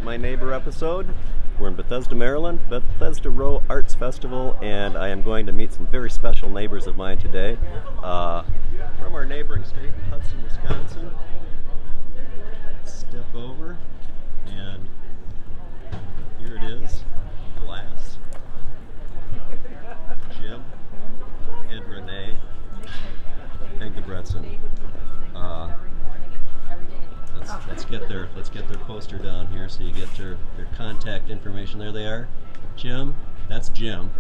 My Neighbor episode. We're in Bethesda, Maryland, Bethesda Row Arts Festival, and I am going to meet some very special neighbors of mine today from our neighboring state, Hudson, Wisconsin. Step over, and here it is, glass. Jim and Renee Engebretson. Let's get their poster down here so you get their contact information. There they are. Jim, that's Jim,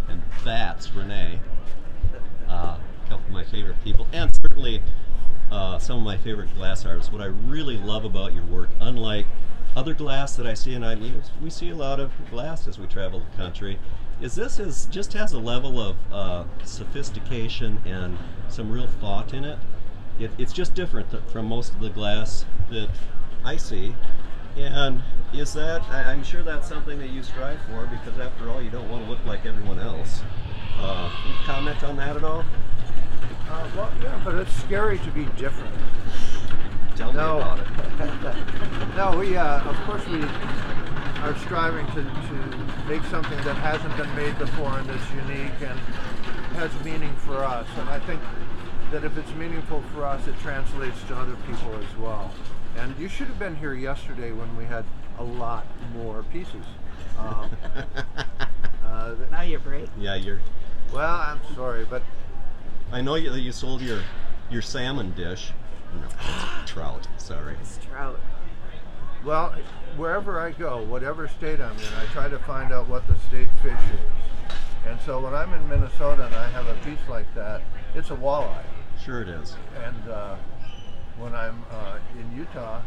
and that's Renee. A couple of my favorite people, and certainly some of my favorite glass artists. What I really love about your work, unlike other glass that I see, and we see a lot of glass as we travel the country, is just has a level of sophistication and some real thought in it. It's just different from most of the glass that I see, and I'm sure that's something that you strive for, because after all, you don't want to look like everyone else. Can you comment on that at all? Well, yeah, but it's scary to be different. Tell me about it. No, of course we are striving to make something that hasn't been made before and that's unique and has meaning for us. And I think that if it's meaningful for us, it translates to other people as well. And you should have been here yesterday when we had a lot more pieces. Now you're brave. Yeah, you're. Well, I'm sorry, but I know that you sold your salmon dish. No, it's trout. Sorry. It's trout. Well, wherever I go, whatever state I'm in, I try to find out what the state fish is. And so when I'm in Minnesota and I have a piece like that, it's a walleye. Sure it is. And when I'm in Utah,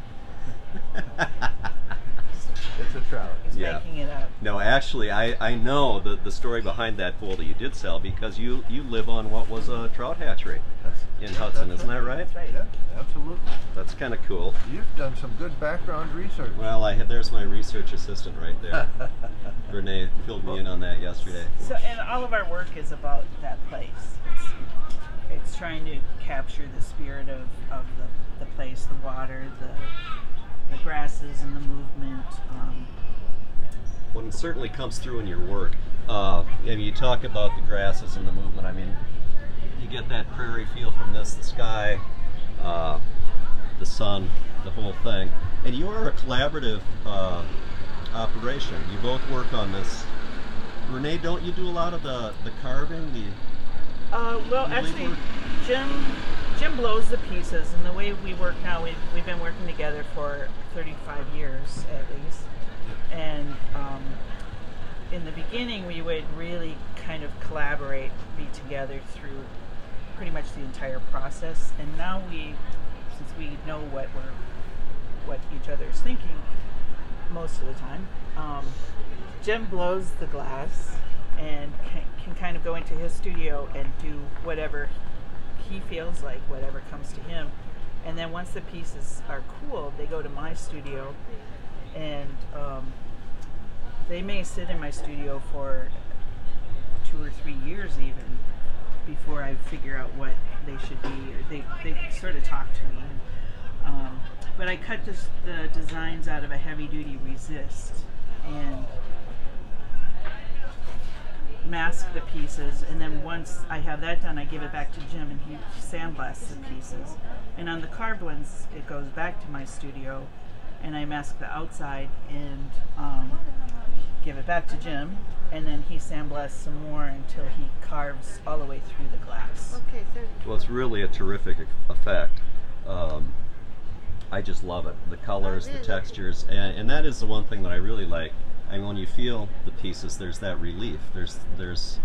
it's a trout. He's making it up. No, actually, I know the story behind that pool that you did sell, because you live on what was a trout hatchery in Hudson, isn't that right? That's right. Yeah, absolutely. That's kind of cool. You've done some good background research. Well, there's my research assistant right there. Renee filled me in on that yesterday. So, and all of our work is about that place. It's trying to capture the spirit of the place, the water, the grasses, and the movement. Well, it certainly comes through in your work. You talk about the grasses and the movement. I mean, you get that prairie feel from the sky, the sun, the whole thing. And you are a collaborative operation. You both work on this. Renee, don't you do a lot of the carving? Well, actually, Jim blows the pieces, and the way we work now, we've been working together for 35 years at least. And in the beginning, we would really kind of collaborate, be together through pretty much the entire process. And now since we know what each other is thinking most of the time, Jim blows the glass and can kind of go into his studio and do whatever he feels like, whatever comes to him. And then once the pieces are cool, they go to my studio, and they may sit in my studio for 2 or 3 years even before I figure out what they should be, or they sort of talk to me. But I cut the designs out of a heavy-duty resist and mask the pieces, and then once I have that done, I give it back to Jim, and he sandblasts the pieces. And on the carved ones, it goes back to my studio, and I mask the outside and give it back to Jim, and then he sandblasts some more until he carves all the way through the glass. Okay, so well, it's really a terrific effect. I just love it. The colors, the textures, and that is the one thing that I really like. I mean, when you feel the pieces, there's that relief. There's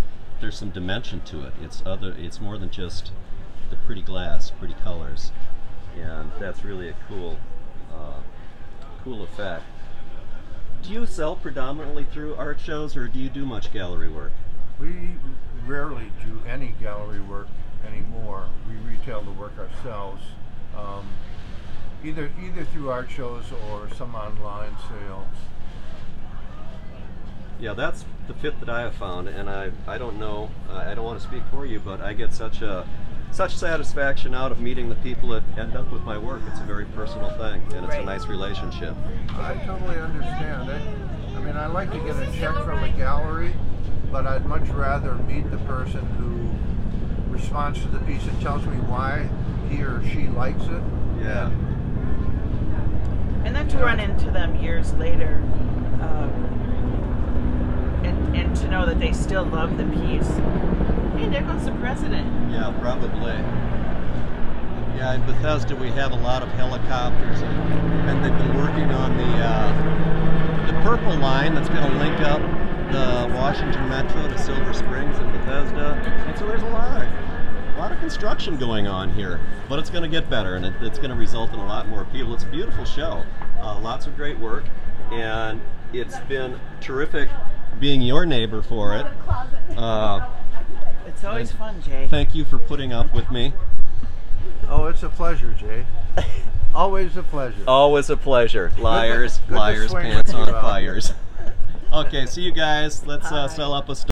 some dimension to it. It's more than just the pretty glass, pretty colors, and that's really a cool effect. Do you sell predominantly through art shows, or do you do much gallery work? We rarely do any gallery work anymore. We retail the work ourselves, either through art shows or some online sales. Yeah, that's the fit that I have found, and I don't know, I don't want to speak for you, but I get such a such satisfaction out of meeting the people that end up with my work. It's a very personal thing, and it's a Right. nice relationship. I totally understand it. I mean, I like to get a check from a gallery, but I'd much rather meet the person who responds to the piece and tells me why he or she likes it. Yeah. And then to run into them years later, and to know that they still love the piece. Hey, there goes the president. Yeah, probably. Yeah, in Bethesda we have a lot of helicopters, and they've been working on the purple line that's going to link up the Washington Metro to Silver Springs and Bethesda. And so there's a lot of construction going on here, but it's going to get better, and it's going to result in a lot more people. It's a beautiful show, lots of great work, and it's been terrific being your neighbor for it. It's always fun, Jay. Thank you for putting up with me. Oh, it's a pleasure, Jay. Always a pleasure. Always a pleasure. Liars, Good to liars, swing pants with on you out fires. Okay, see you guys. Let's Bye. sell up a